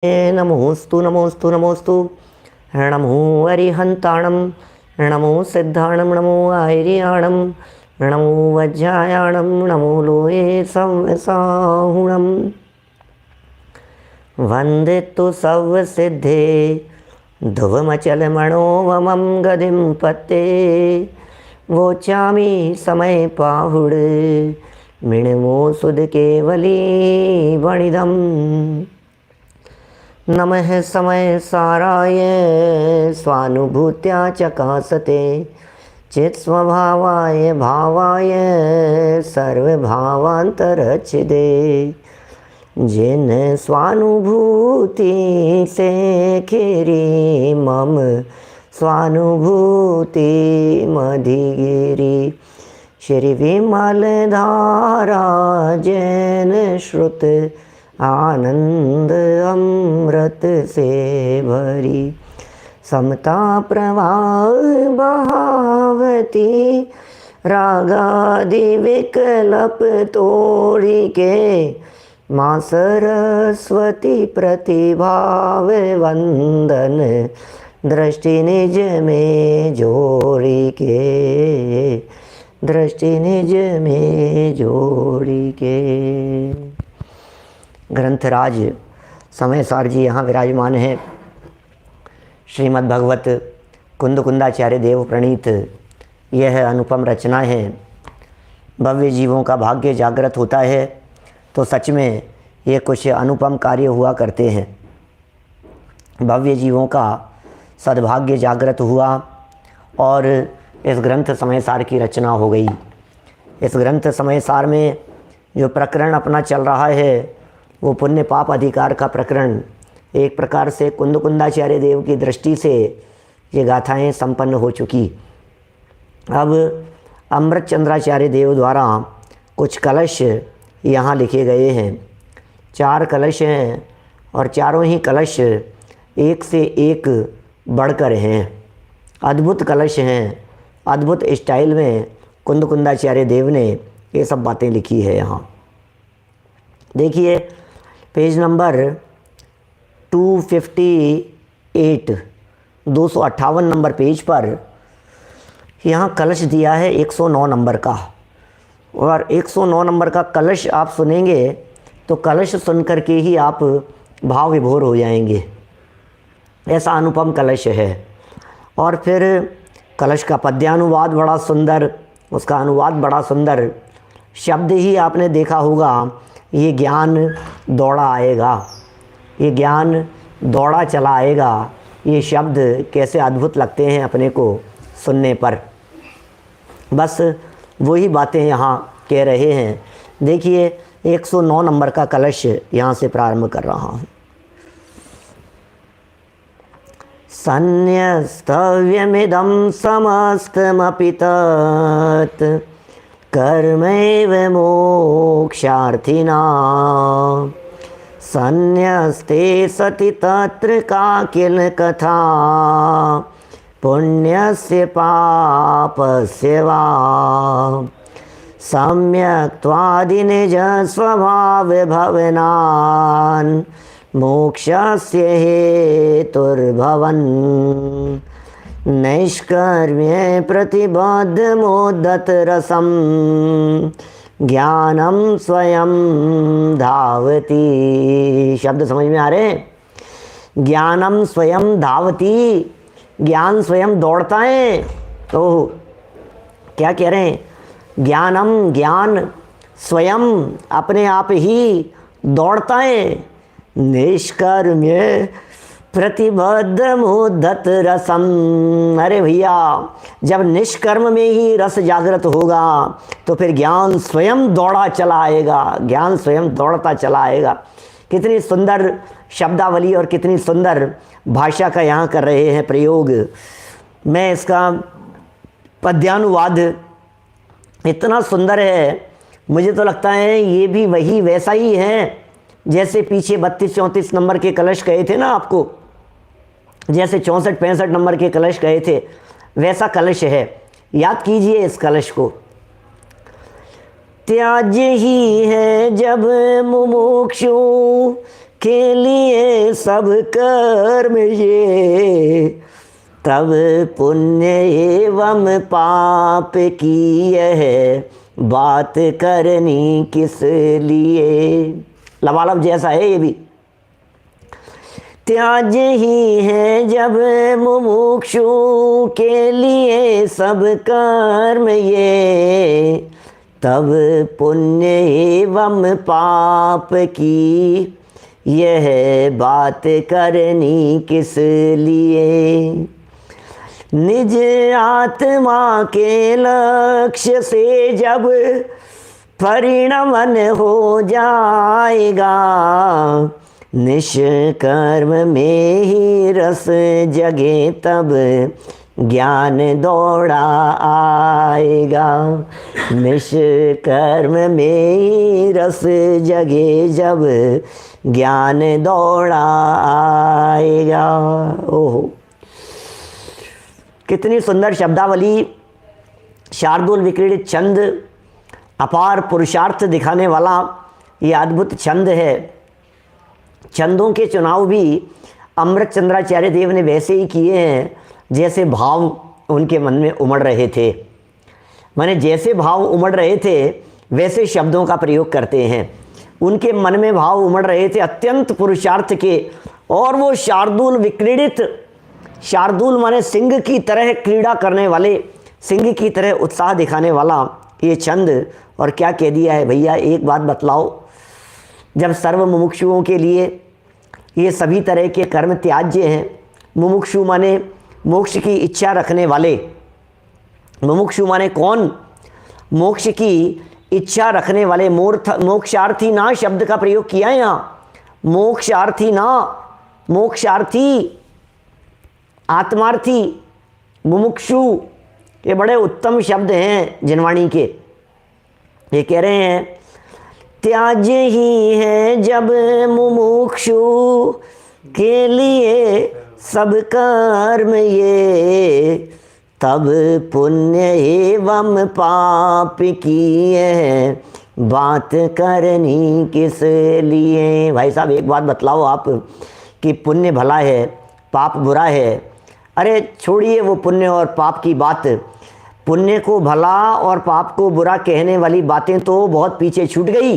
नमोस्तु नमोस्तु नमोस्तु। नमो अरिहंताणं, नमो सिद्धाणं, नमो आयर्याणं, नमो वज्रायाणं, नमो लोये संवसाहुणं। वन्दितु सर्वसिद्धे ध्रुवमचलमणोवमं गदिं पत्ते। वोचामि समय पाहुड मिणमो सुध केवली वणिदम्। नमः समय साराय स्वानुभूत्या चकासते चित्स्वभावाय भावाय सर्वभावांतरच्छिदे। जिन स्वानुभूति से खीरी मम स्वानुभूति मधिगिरी। श्री विमल धारा जैन श्रुत आनंद अमृत से भरी। समता प्रवाह बहावती रागादि विकल्प तोड़ी के। माँ सरस्वती प्रतिभाव वंदन दृष्टि निज में जोड़ी के। दृष्टि निज में जोड़ी के। ग्रंथराज समय सार जी यहाँ विराजमान है। श्रीमद् भगवत कुंद कुंदाचार्य देव प्रणीत यह अनुपम रचना है। भव्य जीवों का भाग्य जागृत होता है तो सच में ये कुछ अनुपम कार्य हुआ करते हैं। भव्य जीवों का सद्भाग्य जागृत हुआ और इस ग्रंथ समय सार की रचना हो गई। इस ग्रंथ समय सार में जो प्रकरण अपना चल रहा है वो पुण्य पाप अधिकार का प्रकरण। एक प्रकार से कुंद कुंदाचार्य देव की दृष्टि से ये गाथाएं संपन्न हो चुकी। अब अमृत चंद्राचार्य देव द्वारा कुछ कलश यहाँ लिखे गए हैं। 4 कलश हैं और चारों ही कलश एक से एक बढ़कर हैं। अद्भुत कलश हैं। अद्भुत स्टाइल में कुंद कुंदाचार्य देव ने ये सब बातें लिखी है। यहाँ देखिए पेज नंबर 258 258 नंबर पेज पर यहाँ कलश दिया है 109 नंबर का। और 109 नंबर का कलश आप सुनेंगे तो कलश सुनकर के ही आप भाव विभोर हो जाएंगे। ऐसा अनुपम कलश है। और फिर कलश का पद्यानुवाद बड़ा सुंदर, उसका अनुवाद बड़ा सुंदर। शब्द ही आपने देखा होगा, ये ज्ञान दौड़ा आएगा, ये ज्ञान दौड़ा चला आएगा। ये शब्द कैसे अद्भुत लगते हैं अपने को सुनने पर। बस वही बातें यहाँ कह रहे हैं। देखिए 109 नंबर का कलश यहाँ से प्रारंभ कर रहा हूँ। सन्न्यस्तव्यमिदं समस्तमपि तत् कर्मैव मोक्षार्थिना। सन्न्यस्ते सति तत्र का किल कथा पुण्यस्य पापस्य वा। सम्यक्त्वादि निज स्वभाव भवनान् मोक्षस्य हेतुर्भवन्। नैष्कर्म्य प्रतिबद्ध मोदत रसम ज्ञानम स्वयं धावती। शब्द समझ में आ रहे हैं? ज्ञानम स्वयं धावती, ज्ञान स्वयं दौड़ता है। तो क्या कह रहे हैं? ज्ञानम, ज्ञान स्वयं अपने आप ही दौड़ता है। निष्कर्म्य प्रतिबद्ध मुद्दत रसम। अरे भैया, जब निष्कर्म में ही रस जागृत होगा तो फिर ज्ञान स्वयं दौड़ा चला आएगा। ज्ञान स्वयं दौड़ता चला आएगा। कितनी सुंदर शब्दावली और कितनी सुंदर भाषा का यहाँ कर रहे हैं प्रयोग। मैं इसका पद्यानुवाद इतना सुंदर है, मुझे तो लगता है ये भी वही वैसा ही है जैसे पीछे 32-34 नंबर के कलश कहे थे ना आपको। जैसे 64-65 नंबर के कलश कहे थे वैसा कलश है। याद कीजिए इस कलश को। त्याज्य ही है जब मुमुक्षु के लिए सब कर्म ये, तब पुण्य एवं पाप की यह बात करनी किस लिए। लबालब जैसा है ये भी। त्याज ही है जब मुमुक्षु के लिए सब कर्म ये, तब पुण्य एवं पाप की यह बात करनी किस लिए। निज आत्मा के लक्ष्य से जब परिणमन हो जाएगा, निष्कर्म में ही रस जगे तब ज्ञान दौड़ा आएगा। निष्कर्म में ही रस जगे जब ज्ञान दौड़ा आएगा। ओहो, कितनी सुंदर शब्दावली। शार्दूल विक्रीडित छंद, अपार पुरुषार्थ दिखाने वाला ये अद्भुत छंद है। छंदों के चुनाव भी अमृत चंद्राचार्य देव ने वैसे ही किए हैं जैसे भाव उनके मन में उमड़ रहे थे। माने जैसे भाव उमड़ रहे थे वैसे शब्दों का प्रयोग करते हैं। उनके मन में भाव उमड़ रहे थे अत्यंत पुरुषार्थ के, और वो शार्दूल विक्रीडित, शार्दूल माने सिंह की तरह क्रीड़ा करने वाले, सिंह की तरह उत्साह दिखाने वाला ये छंद। और क्या कह दिया है भैया, एक बात बतलाओ, जब सर्व मुमुक्षुओं के लिए ये सभी तरह के कर्म त्याज्य हैं। मुमुक्षु माने मोक्ष की इच्छा रखने वाले। मुमुक्षु माने कौन? मोक्ष की इच्छा रखने वाले। मोक्षार्थी ना शब्द का प्रयोग किया है यहाँ। मोक्षार्थी ना, मोक्षार्थी, आत्मार्थी, मुमुक्षु, ये बड़े उत्तम शब्द हैं जिनवाणी के। ये कह रहे हैं त्याज ही है जब मुमुक्षु के लिए सब कर्म ये, तब पुण्य एवं पाप की है बात करनी किस लिए। भाई साहब एक बात बतलाओ आप कि पुण्य भला है पाप बुरा है। अरे छोड़िए वो पुण्य और पाप की बात। पुण्य को भला और पाप को बुरा कहने वाली बातें तो बहुत पीछे छूट गई।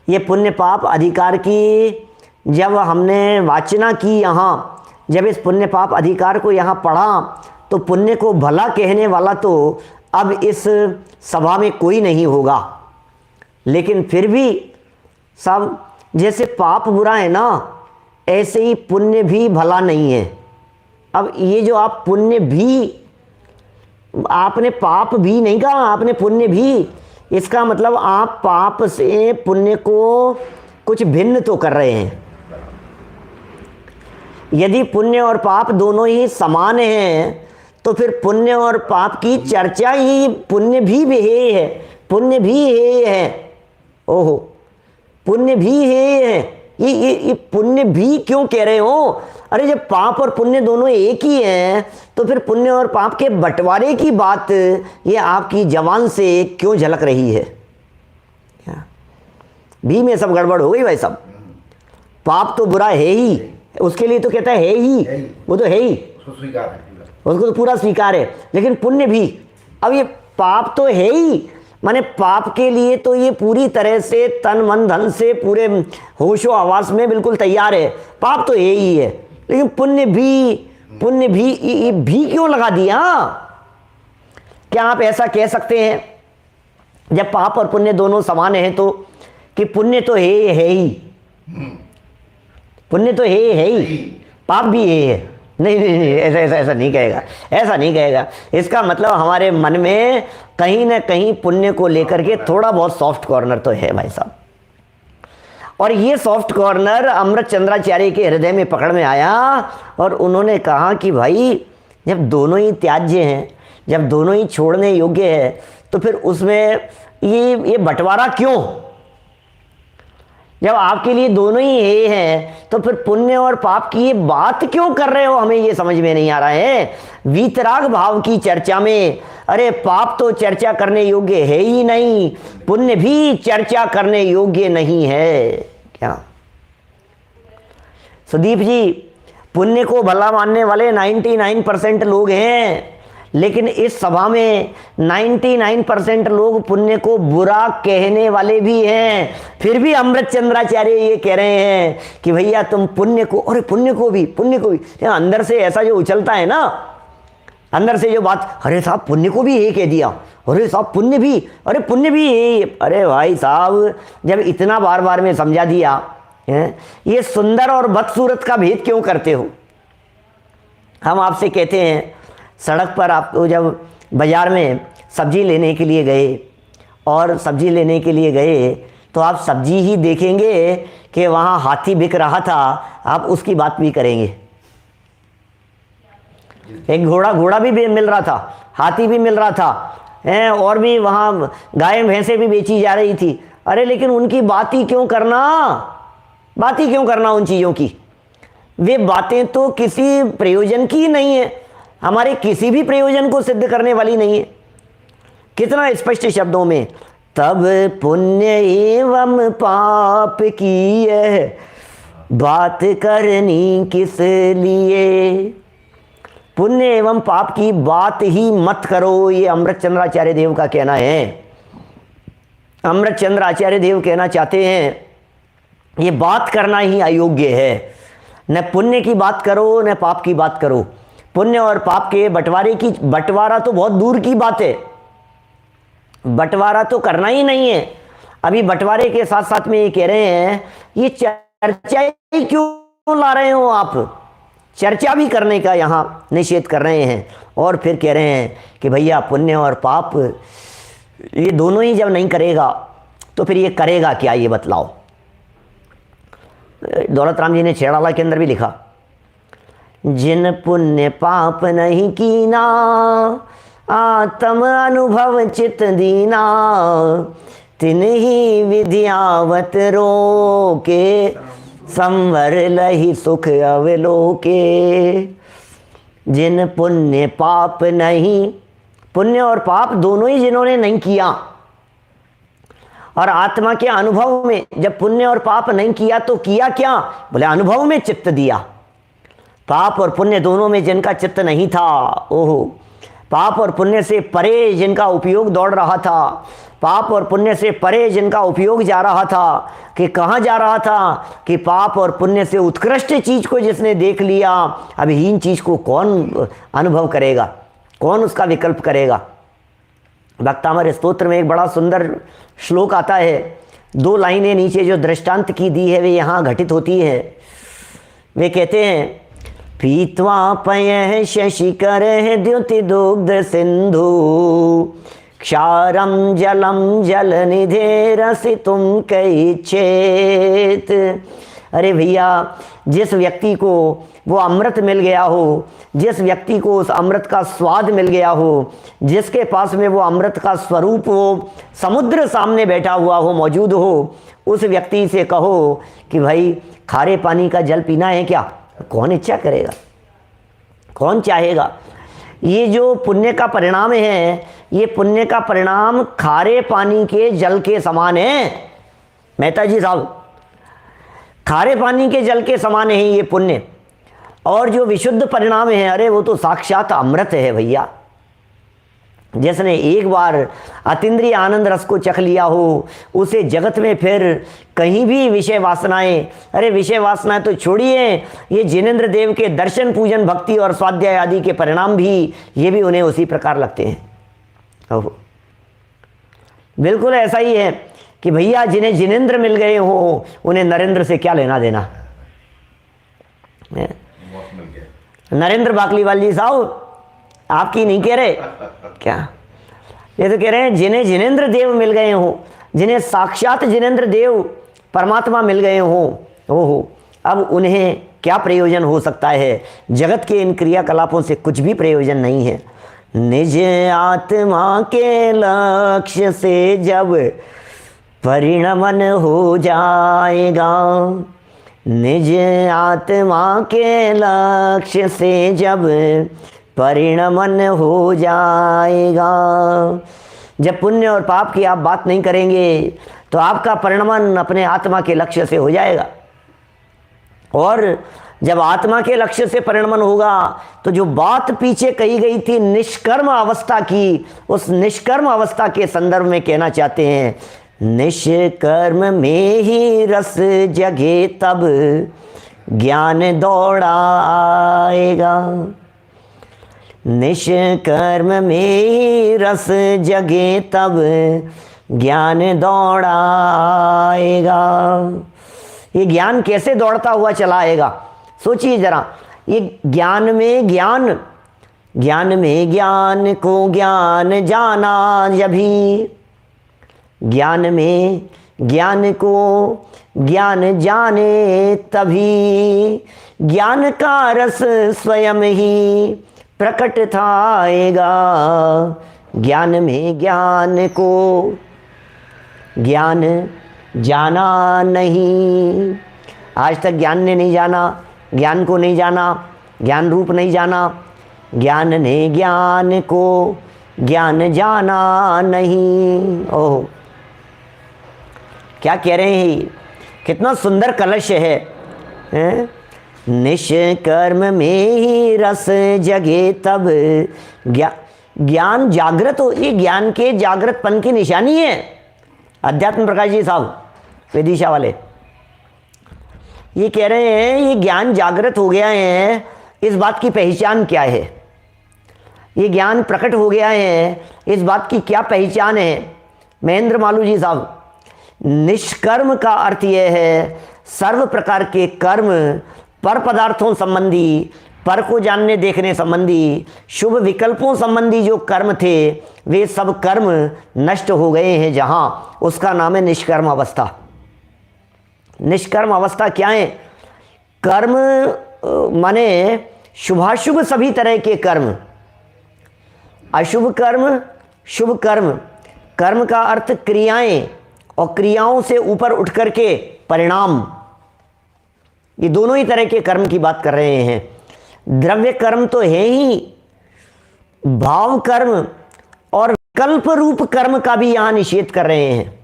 ये पुण्य पाप अधिकार की जब हमने वाचना की, यहाँ जब इस पुण्य पाप अधिकार को यहाँ पढ़ा, तो पुण्य को भला कहने वाला तो अब इस सभा में कोई नहीं होगा। लेकिन फिर भी सब जैसे पाप बुरा है ना, ऐसे ही पुण्य भी भला नहीं है। अब ये जो आप पुण्य भी, आपने पाप भी नहीं कहा, आपने पुण्य भी, इसका मतलब आप पाप से पुण्य को कुछ भिन्न तो कर रहे हैं। यदि पुण्य और पाप दोनों ही समान हैं तो फिर पुण्य और पाप की चर्चा ही, पुण्य भी है, पुण्य भी है। ओहो, पुण्य भी है। ये पुण्य भी क्यों कह रहे हो? अरे जब पाप और पुण्य दोनों एक ही हैं तो फिर पुण्य और पाप के बंटवारे की बात ये आपकी जबान से क्यों झलक रही है? भी में सब गड़बड़ हो गई भाई साहब। पाप तो बुरा है ही, उसके लिए तो कहता है ही, वो तो है ही, उसको तो पूरा स्वीकार है। लेकिन पुण्य भी, अब ये पाप तो है ही, माने पाप के लिए तो ये पूरी तरह से तन मन धन से पूरे होशो आवास में बिल्कुल तैयार है। पाप तो है ही है, लेकिन पुण्य भी ये भी क्यों लगा दिया? क्या आप ऐसा कह सकते हैं जब पाप और पुण्य दोनों समान हैं तो कि पुण्य तो है ही, पुण्य तो है ही, पाप भी है? नहीं, ऐसा नहीं कहेगा, ऐसा नहीं कहेगा। इसका मतलब हमारे मन में कहीं ना कहीं पुण्य को लेकर के थोड़ा बहुत सॉफ्ट कॉर्नर तो है भाई साहब। और ये सॉफ्ट कॉर्नर अमृत चंद्राचार्य के हृदय में पकड़ में आया और उन्होंने कहा कि भाई जब दोनों ही त्याज्य हैं, जब दोनों ही छोड़ने योग्य है, तो फिर उसमें ये बंटवारा क्यों? जब आपके लिए दोनों ही हैं तो फिर पुण्य और पाप की ये बात क्यों कर रहे हो? हमें ये समझ में नहीं आ रहा है। वीतराग भाव की चर्चा में, अरे पाप तो चर्चा करने योग्य है ही नहीं, पुण्य भी चर्चा करने योग्य नहीं है क्या? सुदीप जी, पुण्य को भला मानने वाले 99% लोग हैं, लेकिन इस सभा में 99% लोग पुण्य को बुरा कहने वाले भी हैं। फिर भी अमृत चंद्राचार्य ये कह रहे हैं कि भैया तुम पुण्य को, अरे पुण्य को भी अंदर से ऐसा जो उछलता है ना, अंदर से जो बात, अरे साहब पुण्य को भी ये कह दिया, अरे साहब पुण्य भी, अरे पुण्य भी ये, अरे भाई साहब जब इतना बार बार में समझा दिया है, ये सुंदर और बदसूरत का भेद क्यों करते हो? हम आपसे कहते हैं, सड़क पर आप जब बाज़ार में सब्जी लेने के लिए गए और सब्जी लेने के लिए गए तो आप सब्जी ही देखेंगे कि वहाँ हाथी बिक रहा था, आप उसकी बात भी करेंगे। एक घोड़ा भी मिल रहा था, हाथी भी मिल रहा था, और भी वहाँ गाय भैंसें भी बेची जा रही थी। अरे लेकिन उनकी बात ही क्यों करना उन चीज़ों की? वे बातें तो किसी प्रयोजन की नहीं है, हमारे किसी भी प्रयोजन को सिद्ध करने वाली नहीं है। कितना स्पष्ट शब्दों में, तब पुण्य एवं पाप की यह बात करनी किस लिए? पुण्य एवं पाप की बात ही मत करो, ये अमृत चंद्राचार्य देव का कहना है। अमृत चंद्राचार्य देव कहना चाहते हैं ये बात करना ही अयोग्य है। न पुण्य की बात करो न पाप की बात करो। पुण्य और पाप के बंटवारा तो बहुत दूर की बात है, बंटवारा तो करना ही नहीं है। अभी बंटवारे के साथ साथ में ये कह रहे हैं, ये चर्चा ही क्यों ला रहे हो आप? चर्चा भी करने का यहाँ निषेध कर रहे हैं। और फिर कह रहे हैं कि भैया पुण्य और पाप ये दोनों ही जब नहीं करेगा तो फिर ये करेगा क्या, ये बतलाओ। दौलत राम जी ने छेड़ाला के अंदर भी लिखा, जिन पुण्य पाप नहीं कीना, आत्म अनुभव चित दीना, तिन ही विद्यावत रोके, संवर लहि सुख अवलोके। जिन पुण्य पाप नहीं, पुण्य और पाप दोनों ही जिन्होंने नहीं किया, और आत्मा के अनुभव में जब पुण्य और पाप नहीं किया तो किया क्या? बोले अनुभव में चित्त दिया। पाप और पुण्य दोनों में जिनका चित्त नहीं था, ओहो, पाप और पुण्य से परे जिनका उपयोग दौड़ रहा था, पाप और पुण्य से परे जिनका उपयोग जा रहा था, कि कहाँ जा रहा था कि पाप और पुण्य से उत्कृष्ट चीज को जिसने देख लिया, अब हीन चीज को कौन अनुभव करेगा, कौन उसका विकल्प करेगा? भक्तामर स्तोत्र में एक बड़ा सुंदर श्लोक आता है, 2 लाइनें नीचे जो दृष्टांत की दी है वे यहाँ घटित होती है। वे कहते हैं, पीत्वा पयः शशिकर द्युति दुग्ध सिंधु, क्षारम जलम जल निधे रसितुम कैच्छेत। अरे भैया, जिस व्यक्ति को वो अमृत मिल गया हो, जिस व्यक्ति को उस अमृत का स्वाद मिल गया हो, जिसके पास में वो अमृत का स्वरूप, वो समुद्र सामने बैठा हुआ हो, मौजूद हो, उस व्यक्ति से कहो कि भाई खारे पानी का जल पीना है क्या? कौन इच्छा करेगा, कौन चाहेगा? ये जो पुण्य का परिणाम है, ये पुण्य का परिणाम खारे पानी के जल के समान है। मेहता जी साहब, खारे पानी के जल के समान है ये पुण्य। और जो विशुद्ध परिणाम है, अरे वो तो साक्षात अमृत है भैया। जिसने एक बार अतीन्द्रिय आनंद रस को चख लिया हो, उसे जगत में फिर कहीं भी विषय वासनाएं, अरे विषय वासनाएं तो छोड़िए, ये जिनेंद्र देव के दर्शन पूजन भक्ति और स्वाध्याय आदि के परिणाम भी, ये भी उन्हें उसी प्रकार लगते हैं। ओहो, बिल्कुल ऐसा ही है कि भैया जिन्हें जिनेंद्र मिल गए हो, उन्हें नरेंद्र से क्या लेना देना। नरेंद्र बाकलीवाल जी साहब, आपकी नहीं कह रहे क्या? ये तो कह रहे हैं जिन्हें जिनेंद्र देव मिल गए हो, जिन्हें साक्षात जिनेंद्र देव परमात्मा मिल गए हो, ओहो, अब उन्हें क्या प्रयोजन हो सकता है? जगत के इन क्रियाकलापों से कुछ भी प्रयोजन नहीं है। निज आत्मा के लक्ष्य से जब परिणमन हो जाएगा, निज आत्मा के लक्ष्य से जब परिणमन हो जाएगा। जब पुण्य और पाप की आप बात नहीं करेंगे तो आपका परिणमन अपने आत्मा के लक्ष्य से हो जाएगा। और जब आत्मा के लक्ष्य से परिणमन होगा तो जो बात पीछे कही गई थी निष्कर्म अवस्था की, उस निष्कर्म अवस्था के संदर्भ में कहना चाहते हैं, निष्कर्म में ही रस जगे तब ज्ञान दौड़ाएगा। निष्कर्म में ही रस जगे तब ज्ञान दौड़ाएगा। ये ज्ञान कैसे दौड़ता हुआ चला आएगा? सोचिए जरा, ये ज्ञान में ज्ञान, ज्ञान में ज्ञान को ज्ञान जाना जभी, ज्ञान में ज्ञान को ज्ञान जाने तभी, ज्ञान का रस स्वयं ही प्रकट थाएगा। ज्ञान में ज्ञान को ज्ञान जाना नहीं, आज तक ज्ञान ने नहीं जाना, ज्ञान को नहीं जाना, ज्ञान रूप नहीं जाना, ज्ञान ने ज्ञान को ज्ञान जाना नहीं। ओह, क्या कह रहे हैं, कितना सुंदर कलश है? निष्कर्म में ही रस जगे तब ज्ञान जागृत हो। ये ज्ञान के जागृतपन की निशानी है। अध्यात्म प्रकाश जी साहब विदिशा वाले ये कह रहे हैं, ये ज्ञान जागृत हो गया है, इस बात की पहचान क्या है? ये ज्ञान प्रकट हो गया है, इस बात की क्या पहचान है? महेंद्र मालू जी साहब, निष्कर्म का अर्थ यह है सर्व प्रकार के कर्म, पर पदार्थों संबंधी, पर को जानने देखने संबंधी, शुभ विकल्पों संबंधी जो कर्म थे वे सब कर्म नष्ट हो गए हैं जहां, उसका नाम है निष्कर्म अवस्था। निष्कर्म अवस्था क्या है? कर्म माने शुभाशुभ सभी तरह के कर्म, अशुभ कर्म, शुभ कर्म। कर्म का अर्थ क्रियाएं, और क्रियाओं से ऊपर उठ करके परिणाम, ये दोनों ही तरह के कर्म की बात कर रहे हैं। द्रव्य कर्म तो है ही, भाव कर्म और विकल्प रूप कर्म का भी यहां निषेध कर रहे हैं।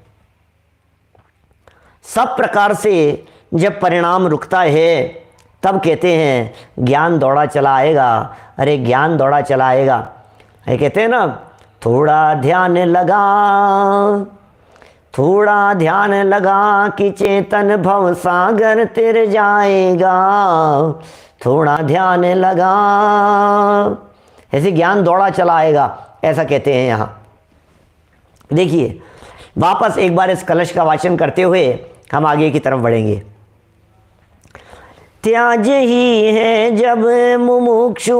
सब प्रकार से जब परिणाम रुकता है तब कहते हैं ज्ञान दौड़ा चला आएगा। अरे ज्ञान दौड़ा चला आएगा, ये कहते हैं ना, थोड़ा ध्यान लगा, थोड़ा ध्यान लगा कि चेतन भव सागर तिर जाएगा। थोड़ा ध्यान लगा, ऐसे ज्ञान दौड़ा चला आएगा, ऐसा कहते हैं यहाँ। देखिए वापस एक बार इस कलश का वाचन करते हुए हम आगे की तरफ बढ़ेंगे। त्याज ही है जब मुमुक्षु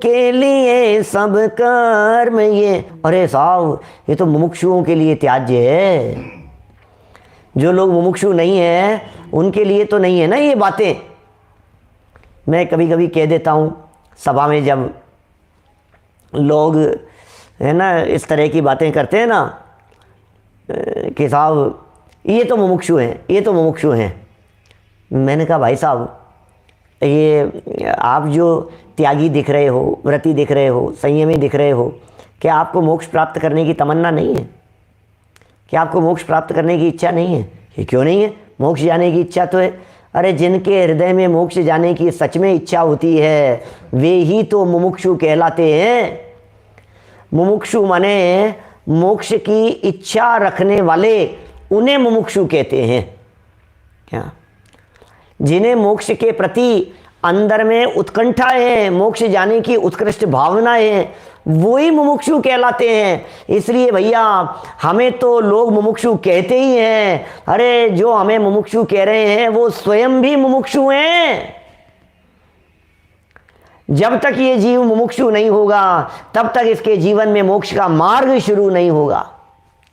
के लिए सब कर्म ये। अरे साहब, ये तो मुमुक्षुओं के लिए त्याज्य है। जो लोग मुमुक्षु नहीं है उनके लिए तो नहीं है ना ये बातें। मैं कभी कभी कह देता हूँ सभा में, जब लोग है ना इस तरह की बातें करते हैं ना कि साहब ये तो मुमुक्षु हैं, ये तो मुमुक्षु हैं। मैंने कहा भाई साहब, ये आप जो त्यागी दिख रहे हो, व्रती दिख रहे हो, संयमी दिख रहे हो, क्या आपको मोक्ष प्राप्त करने की तमन्ना नहीं है? क्या आपको मोक्ष प्राप्त करने की इच्छा नहीं है? ये क्यों नहीं है? मोक्ष जाने की इच्छा तो है। अरे जिनके हृदय में मोक्ष जाने की सच में इच्छा होती है वे ही तो मुमुक्षु कहलाते हैं। मुमुक्षु माने मोक्ष की इच्छा रखने वाले, उन्हें मुमुक्षु कहते हैं। क्या? जिन्हें मोक्ष के प्रति अंदर में उत्कंठा है, मोक्ष जाने की उत्कृष्ट भावना है, वो ही मुमुक्षु कहलाते हैं। इसलिए भैया हमें तो लोग मुमुक्षु कहते ही हैं। अरे जो हमें मुमुक्षु कह रहे हैं वो स्वयं भी मुमुक्षु हैं। जब तक ये जीव मुमुक्षु नहीं होगा तब तक इसके जीवन में मोक्ष का मार्ग शुरू नहीं होगा।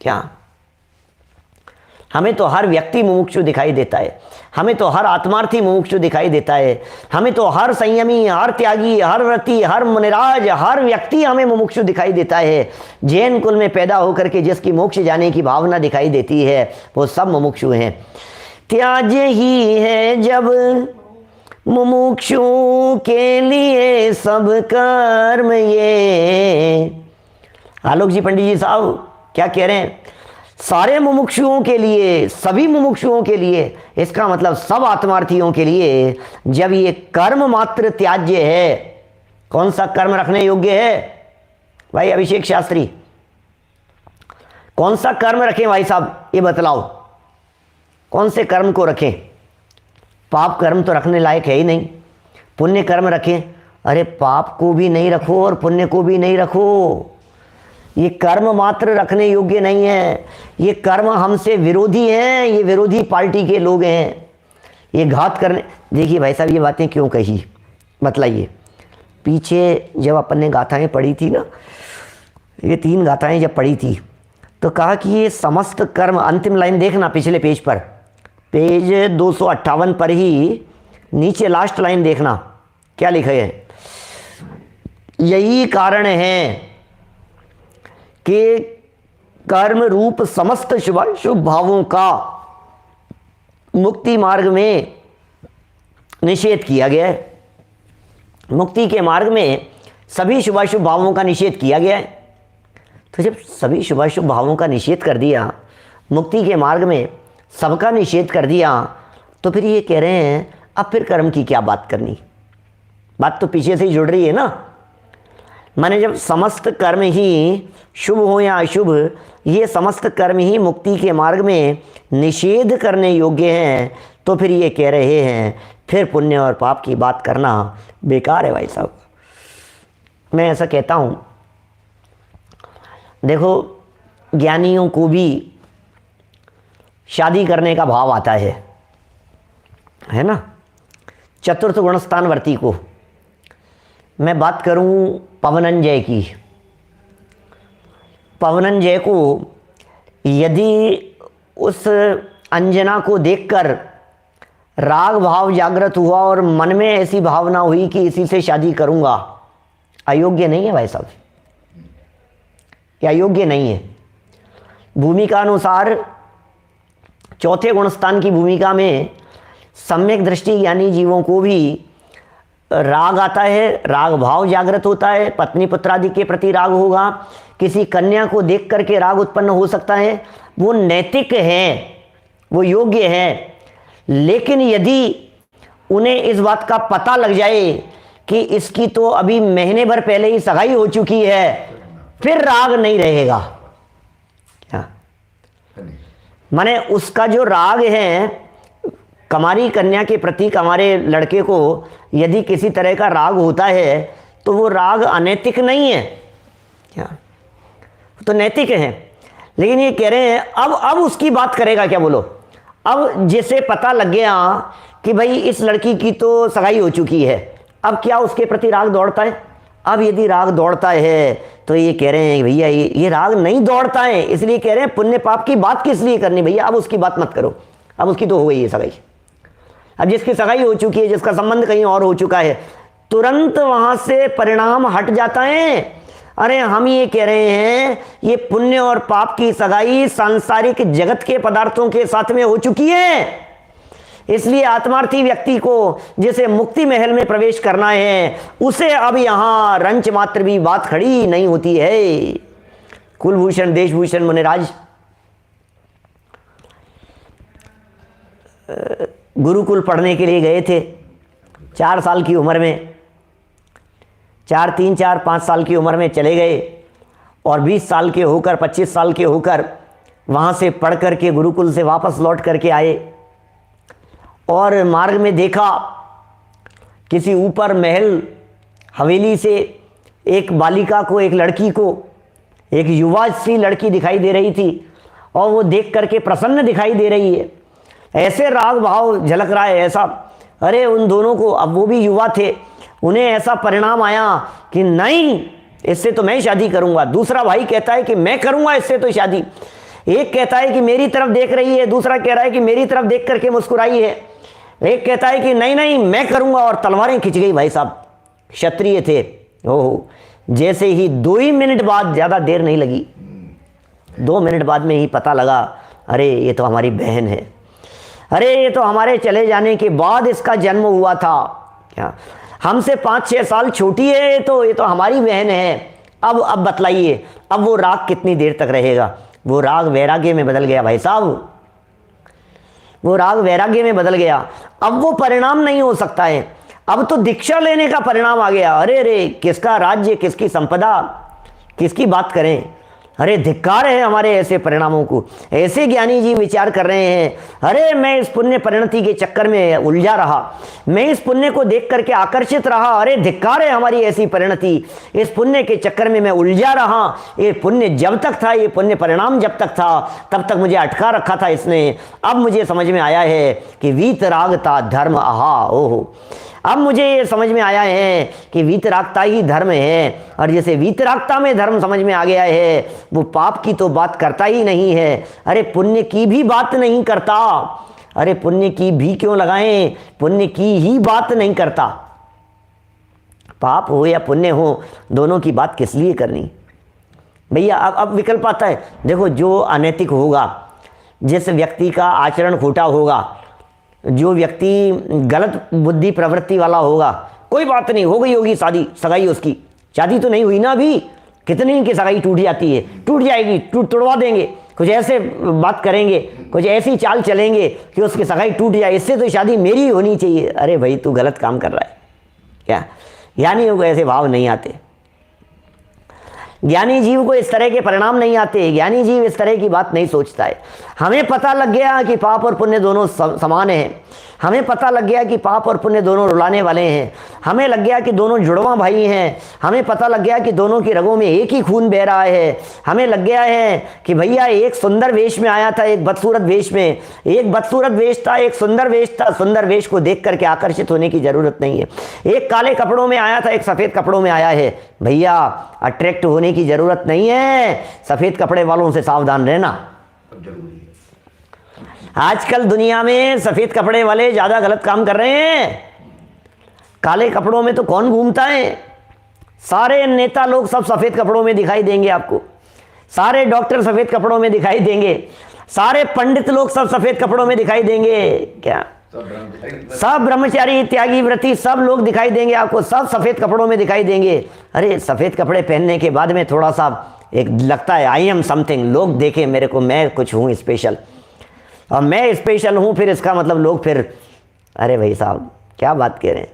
क्या? हमें तो हर व्यक्ति मुमुक्षु दिखाई देता है, हमें तो हर आत्मार्थी मुमुक्षु दिखाई देता है, हमें तो हर संयमी, हर त्यागी, हर व्रती, हर मुनिराज, हर व्यक्ति हमें मुमुक्षु दिखाई देता है। जैन कुल में पैदा होकर के जिसकी मोक्ष जाने की भावना दिखाई देती है वो सब मुमुक्षु हैं। त्याज ही है जब मुमुक्षु के लिए सब कर्म ये। आलोक जी पंडित जी साहब क्या कह रहे हैं? सारे मुमुक्षुओं के लिए, सभी मुमुक्षुओं के लिए, इसका मतलब सब आत्मार्थियों के लिए, जब ये कर्म मात्र त्याज्य है, कौन सा कर्म रखने योग्य है भाई अभिषेक शास्त्री? कौन सा कर्म रखें भाई साहब, ये बतलाओ, कौन से कर्म को रखें? पाप कर्म तो रखने लायक है ही नहीं। पुण्य कर्म रखें? अरे पाप को भी नहीं रखो और पुण्य को भी नहीं रखो, ये कर्म मात्र रखने योग्य नहीं है। ये कर्म हमसे विरोधी हैं, ये विरोधी पार्टी के लोग हैं, ये घात करने। देखिए भाई साहब, ये बातें क्यों कही बतलाइए। पीछे जब अपन ने गाथाएं पढ़ी थी ना, ये 3 गाथाएं जब पढ़ी थी, तो कहा कि ये समस्त कर्म, अंतिम लाइन देखना पिछले पेज पर, पेज 258 पर ही नीचे लास्ट लाइन देखना, क्या लिखा है? यही कारण है कि कर्म रूप समस्त शुभाशुभ भावों का मुक्ति मार्ग में निषेध किया गया है। मुक्ति के मार्ग में सभी शुभाशुभ भावों का निषेध किया गया है। तो जब सभी शुभाशुभ भावों का निषेध कर दिया, मुक्ति के मार्ग में सबका निषेध कर दिया, तो फिर ये कह रहे हैं अब फिर कर्म की क्या बात करनी? बात तो पीछे से ही जुड़ रही है ना। माने जब समस्त कर्म ही शुभ हो या अशुभ, ये समस्त कर्म ही मुक्ति के मार्ग में निषेध करने योग्य हैं, तो फिर ये कह रहे हैं फिर पुण्य और पाप की बात करना बेकार है भाई साहब। मैं ऐसा कहता हूँ, देखो ज्ञानियों को भी शादी करने का भाव आता है ना। चतुर्थ गुणस्थानवर्ती को मैं बात करूं पवनंजय की। पवनंजय को यदि उस अंजना को देखकर राग भाव जागृत हुआ और मन में ऐसी भावना हुई कि इसी से शादी करूंगा, अयोग्य नहीं है भाई साहब, ये अयोग्य नहीं है। भूमिका अनुसार चौथे गुणस्थान की भूमिका में सम्यक दृष्टि ज्ञानी जीवों को भी राग आता है, राग भाव जागृत होता है, पत्नी पुत्रादि के प्रति राग होगा, किसी कन्या को देख करके राग उत्पन्न हो सकता है, वो नैतिक है, वो योग्य है। लेकिन यदि उन्हें इस बात का पता लग जाए कि इसकी तो अभी महीने भर पहले ही सगाई हो चुकी है, फिर राग नहीं रहेगा। क्या माने उसका जो राग है कमारी कन्या के प्रति, कमारे लड़के को यदि किसी तरह का राग होता है तो वो राग अनैतिक नहीं है, क्या तो नैतिक है। लेकिन ये कह रहे हैं अब उसकी बात करेगा क्या? बोलो, अब जैसे पता लग गया कि भाई इस लड़की की तो सगाई हो चुकी है, अब क्या उसके प्रति राग दौड़ता है? अब यदि राग दौड़ता है तो ये कह रहे हैं भैया ये राग नहीं दौड़ता है, इसलिए कह रहे हैं पुण्य पाप की बात किस लिए करनी भैया, अब उसकी बात मत करो, अब उसकी तो हो गई है सगाई। अब जिसकी सगाई हो चुकी है, जिसका संबंध कहीं और हो चुका है, तुरंत वहां से परिणाम हट जाता है। अरे हम ये कह रहे हैं ये पुण्य और पाप की सगाई सांसारिक जगत के पदार्थों के साथ में हो चुकी है, इसलिए आत्मार्थी व्यक्ति को जिसे मुक्ति महल में प्रवेश करना है उसे अब यहां रंच मात्र भी बात खड़ी नहीं होती है। कुलभूषण देशभूषण मुनिराज गुरुकुल पढ़ने के लिए गए थे 4 साल की उम्र में, 5 साल की उम्र में चले गए और 20 साल के होकर 25 साल के होकर वहाँ से पढ़ कर के गुरुकुल से वापस लौट करके आए और मार्ग में देखा किसी ऊपर महल हवेली से एक बालिका को, एक लड़की को, एक युवा सी लड़की दिखाई दे रही थी और वो देख करके प्रसन्न दिखाई दे रही है, ऐसे राग भाव झलक रहा है ऐसा। अरे उन दोनों को, अब वो भी युवा थे, उन्हें ऐसा परिणाम आया कि नहीं इससे तो मैं शादी करूंगा। दूसरा भाई कहता है कि मैं करूंगा इससे तो शादी। एक कहता है कि मेरी तरफ देख रही है, दूसरा कह रहा है कि मेरी तरफ देख करके मुस्कुराई है। एक कहता है कि नहीं नहीं मैं करूंगा, और तलवारें खिंच गई भाई साहब। क्षत्रिय थे। ओहो, जैसे ही 2 ही मिनट बाद, ज़्यादा देर नहीं लगी, 2 मिनट बाद में ही पता लगा अरे ये तो हमारी बहन है, अरे ये तो हमारे चले जाने के बाद इसका जन्म हुआ था, क्या हमसे 5-6 साल छोटी है, ये तो हमारी बहन है। अब बतलाइए अब वो राग कितनी देर तक रहेगा? वो राग वैराग्य में बदल गया भाई साहब, वो राग वैराग्य में बदल गया। अब वो परिणाम नहीं हो सकता है, अब तो दीक्षा लेने का परिणाम आ गया। अरे रे, किसका राज्य, किसकी संपदा, किसकी बात करें। अरे धिक्कार है हमारे ऐसे परिणामों को। ऐसे ज्ञानी जी विचार कर रहे हैं, अरे मैं इस पुण्य परिणति के चक्कर में उलझा रहा, मैं इस पुण्य को देख करके आकर्षित रहा, अरे धिक्कार है हमारी ऐसी परिणति, इस पुण्य के चक्कर में मैं उलझा रहा। ये पुण्य जब तक था, ये पुण्य परिणाम जब तक था, तब तक मुझे अटका रखा था इसने। अब मुझे समझ में आया है कि वीतरागता धर्म, आहा ओहो, अब मुझे ये समझ में आया है कि वीतरागता ही धर्म है। और जैसे वीतरागता में धर्म समझ में आ गया है, वो पाप की तो बात करता ही नहीं है, अरे पुण्य की भी बात नहीं करता। अरे पुण्य की भी क्यों लगाएं, पुण्य की ही बात नहीं करता। पाप हो या पुण्य हो, दोनों की बात किस लिए करनी भैया। अब विकल्प आता है, देखो जो अनैतिक होगा, जिस व्यक्ति का आचरण खोटा होगा, जो व्यक्ति गलत बुद्धि प्रवृत्ति वाला होगा, कोई बात नहीं, हो गई होगी शादी, सगाई उसकी, शादी तो नहीं हुई ना अभी, कितनी की सगाई टूट जाती है, टूट जाएगी, तुड़वा देंगे, कुछ ऐसे बात करेंगे, कुछ ऐसी चाल चलेंगे कि उसकी सगाई टूट जाए, इससे तो शादी मेरी होनी चाहिए। अरे भाई तू गलत काम कर रहा है क्या। ज्ञानियों को ऐसे भाव नहीं आते, ज्ञानी जीव को इस तरह के परिणाम नहीं आते, ज्ञानी जीव इस तरह की बात नहीं सोचता है। हमें पता लग गया कि पाप और पुण्य दोनों समान हैं, हमें पता लग गया कि पाप और पुण्य दोनों रुलाने वाले हैं, हमें लग गया कि दोनों जुड़वा भाई हैं, हमें पता लग गया कि दोनों की रगों में एक ही खून बह रहा है, हमें लग गया है कि भैया एक सुंदर वेश में आया था, एक बदसूरत वेश में, एक बदसूरत वेश था, एक सुंदर वेश था, सुंदर वेश को देख करके आकर्षित होने की जरूरत नहीं है। एक काले कपड़ों में आया था, एक सफ़ेद कपड़ों में आया है, भैया अट्रैक्ट होने की जरूरत नहीं है, सफ़ेद कपड़े वालों से सावधान रहना। आजकल दुनिया में सफ़ेद कपड़े वाले ज़्यादा गलत काम कर रहे हैं, काले कपड़ों में तो कौन घूमता है। सारे नेता लोग सब सफ़ेद कपड़ों में दिखाई देंगे आपको, सारे डॉक्टर सफ़ेद कपड़ों में दिखाई देंगे, सारे पंडित लोग सब सफ़ेद कपड़ों में दिखाई देंगे, क्या सब ब्रह्मचारी त्यागी व्रती सब लोग दिखाई देंगे आपको, सब सफ़ेद कपड़ों में दिखाई देंगे। अरे सफ़ेद कपड़े पहनने के बाद में थोड़ा सा एक लगता है आई एम समथिंग, लोग देखें मेरे को, मैं कुछ हूँ स्पेशल, और मैं स्पेशल हूँ, फिर इसका मतलब लोग फिर, अरे भाई साहब क्या बात कह रहे हैं।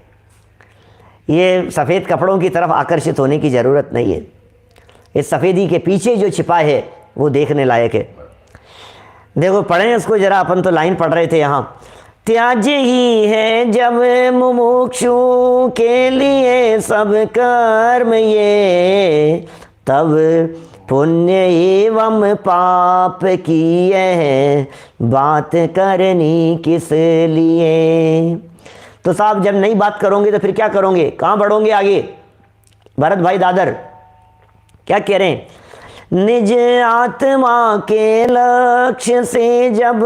ये सफ़ेद कपड़ों की तरफ आकर्षित होने की ज़रूरत नहीं है, इस सफ़ेदी के पीछे जो छिपा है वो देखने लायक है। देखो पढ़ें इसको ज़रा, अपन तो लाइन पढ़ रहे थे यहाँ, त्याज्य ही है जब मुमुक्षु के लिए सब कर्म ये, तब पुण्य एवं पाप की है बात करनी किस लिए। तो साहब जब नई बात करोगे तो फिर क्या करोगे, कहाँ बढ़ोगे आगे। भरत भाई दादर क्या कह रहे हैं, निज आत्मा के लक्ष्य से जब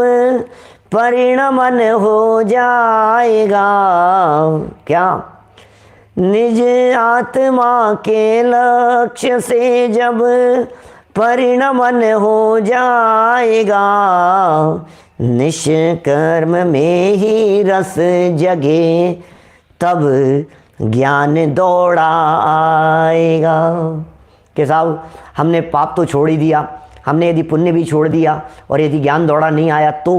परिणमन हो जाएगा, क्या निज आत्मा के लक्ष्य से जब परिणमन हो जाएगा, निष्कर्म में ही रस जगे तब ज्ञान दौड़ा आएगा। कि साहब हमने पाप तो छोड़ ही दिया, हमने यदि पुण्य भी छोड़ दिया और यदि ज्ञान दौड़ा नहीं आया तो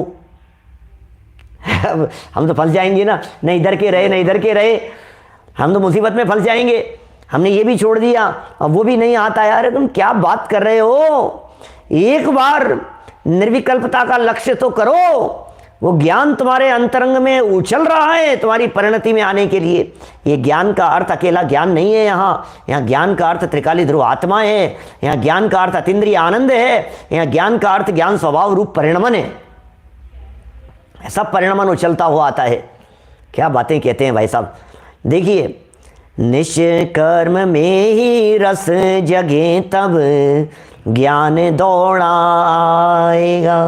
हम तो फंस जाएंगे ना, न इधर के रहे न इधर के रहे, हम तो मुसीबत में फंस जाएंगे। हमने ये भी छोड़ दिया और वो भी नहीं आता। यार तुम क्या बात कर रहे हो, एक बार निर्विकल्पता का लक्ष्य तो करो। वो ज्ञान तुम्हारे अंतरंग में उछल रहा है तुम्हारी परिणति में आने के लिए। ये ज्ञान का अर्थ अकेला ज्ञान नहीं है, यहाँ ज्ञान का अर्थ त्रिकाली ध्रुव आत्मा है, यहाँ ज्ञान का अर्थ अतीन्द्रिय आनंद है, यहाँ ज्ञान का अर्थ ज्ञान स्वभाव रूप परिणमन है। ऐसा परिणमन उछलता हुआ आता है। क्या बातें कहते हैं भाई साहब। देखिए, निष्कर्म में ही रस जगे तब ज्ञान दौड़ा आएगा।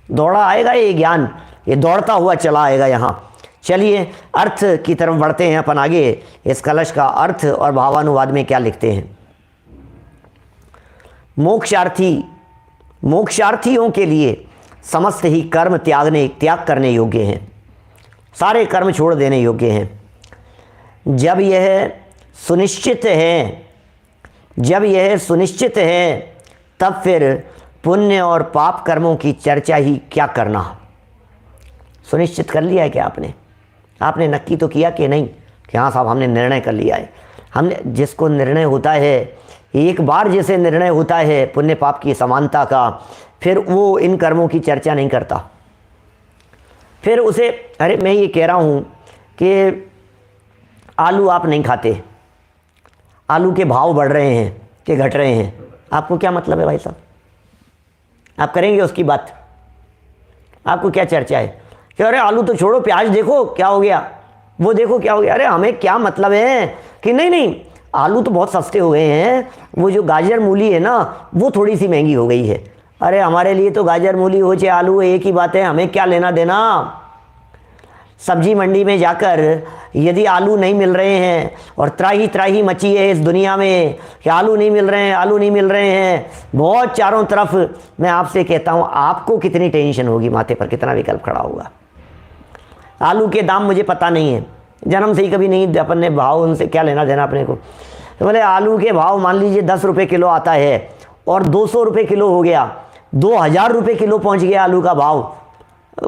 दौड़ा आएगा ये ज्ञान, ये दौड़ता हुआ चला आएगा। यहाँ चलिए अर्थ की तरफ बढ़ते हैं अपन आगे। इस कलश का अर्थ और भावानुवाद में क्या लिखते हैं। मोक्षार्थियों के लिए समस्त ही कर्म त्याग करने योग्य हैं, सारे कर्म छोड़ देने योग्य हैं। जब यह सुनिश्चित है तब फिर पुण्य और पाप कर्मों की चर्चा ही क्या करना। सुनिश्चित कर लिया है क्या आपने नक्की तो किया कि नहीं कि हाँ साहब हमने निर्णय कर लिया है। हमने जिसको निर्णय होता है, एक बार जैसे निर्णय होता है पुण्य पाप की समानता का, फिर वो इन कर्मों की चर्चा नहीं करता। फिर उसे, अरे मैं ये कह रहा हूँ कि आलू आप नहीं खाते, आलू के भाव बढ़ रहे हैं कि घट रहे हैं, आपको क्या मतलब है भाई साहब? आप करेंगे उसकी बात? आपको क्या चर्चा है कि अरे आलू तो छोड़ो, प्याज देखो क्या हो गया, वो देखो क्या हो गया। अरे हमें क्या मतलब है कि नहीं आलू तो बहुत सस्ते हो गए हैं, वो जो गाजर मूली है ना वो थोड़ी सी महंगी हो गई है। अरे हमारे लिए तो गाजर मूली हो चाहे आलू एक ही बात है, हमें क्या लेना देना। सब्जी मंडी में जाकर यदि आलू नहीं मिल रहे हैं और त्राही त्राही मची है इस दुनिया में कि आलू नहीं मिल रहे हैं, आलू नहीं मिल रहे हैं बहुत चारों तरफ, मैं आपसे कहता हूँ आपको कितनी टेंशन होगी, माथे पर कितना विकल्प खड़ा होगा। आलू के दाम मुझे पता नहीं है, जन्म से ही कभी नहीं अपन ने भाव उनसे क्या लेना देना अपने को। तो बोले आलू के भाव मान लीजिए 10 रुपये किलो आता है और 200 रुपये किलो हो गया, 2000 रुपये किलो पहुँच गया आलू का भाव।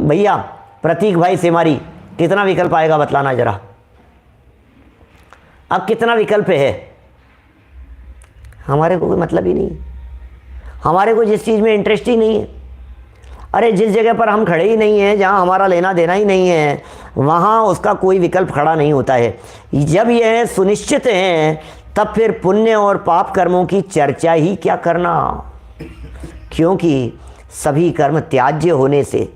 भैया प्रतीक भाई सेमारी, कितना विकल्प आएगा बतलाना जरा। अब कितना विकल्प है? हमारे को कोई मतलब ही नहीं, हमारे को जिस चीज़ में इंटरेस्ट ही नहीं है। अरे जिस जगह पर हम खड़े ही नहीं हैं, जहाँ हमारा लेना देना ही नहीं है, वहाँ उसका कोई विकल्प खड़ा नहीं होता है। जब यह सुनिश्चित है तब फिर पुण्य और पाप कर्मों की चर्चा ही क्या करना, क्योंकि सभी कर्म त्याज्य होने से,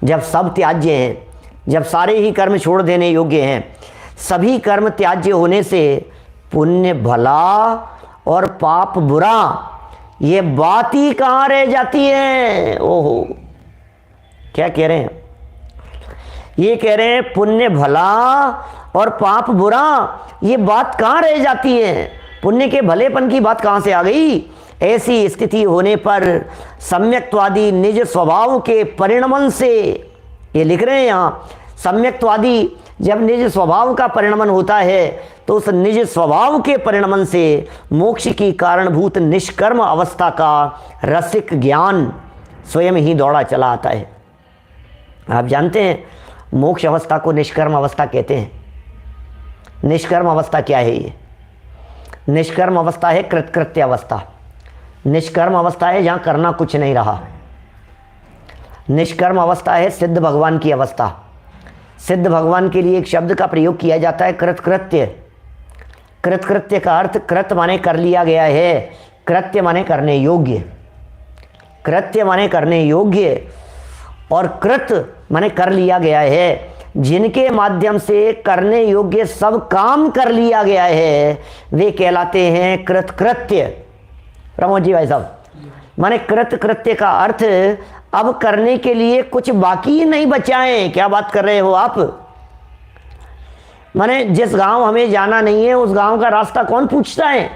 जब सब त्याज्य हैं, जब सारे ही कर्म छोड़ देने योग्य हैं, सभी कर्म त्याज्य होने से पुण्य भला और पाप बुरा, ये बात ही कहाँ रह जाती है। ओहो, क्या कह रहे हैं? ये कह रहे हैं पुण्य भला और पाप बुरा, ये बात कहाँ रह जाती है। पुण्य के भलेपन की बात कहाँ से आ गई? ऐसी स्थिति होने पर सम्यक्त्वादी निज स्वभाव के परिणमन से, ये लिख रहे हैं यहाँ, सम्यक्त्वादी जब निज स्वभाव का परिणमन होता है तो उस निज स्वभाव के परिणमन से मोक्ष की कारणभूत निष्कर्म अवस्था का रसिक ज्ञान स्वयं ही दौड़ा चला आता है। आप जानते हैं मोक्ष अवस्था को निष्कर्म अवस्था कहते हैं। निष्कर्म अवस्था क्या है? ये निष्कर्म अवस्था है कृतकृत्य अवस्था। निष्कर्म अवस्था है जहाँ करना कुछ नहीं रहा। निष्कर्म अवस्था है सिद्ध भगवान की अवस्था। सिद्ध भगवान के लिए एक शब्द का प्रयोग किया जाता है कृतकृत्य। कृतकृत्य का अर्थ कृत माने कर लिया गया है, कृत्य माने करने योग्य। कृत्य माने करने योग्य और कृत माने कर लिया गया है। जिनके माध्यम से करने योग्य सब काम कर लिया गया है वे कहलाते हैं कृतकृत्य। प्रमोद जी भाई साहब, माने कृतकृत्य का अर्थ अब करने के लिए कुछ बाकी नहीं बचा है। क्या बात कर रहे हो आप? माने जिस गांव हमें जाना नहीं है उस गांव का रास्ता कौन पूछता है?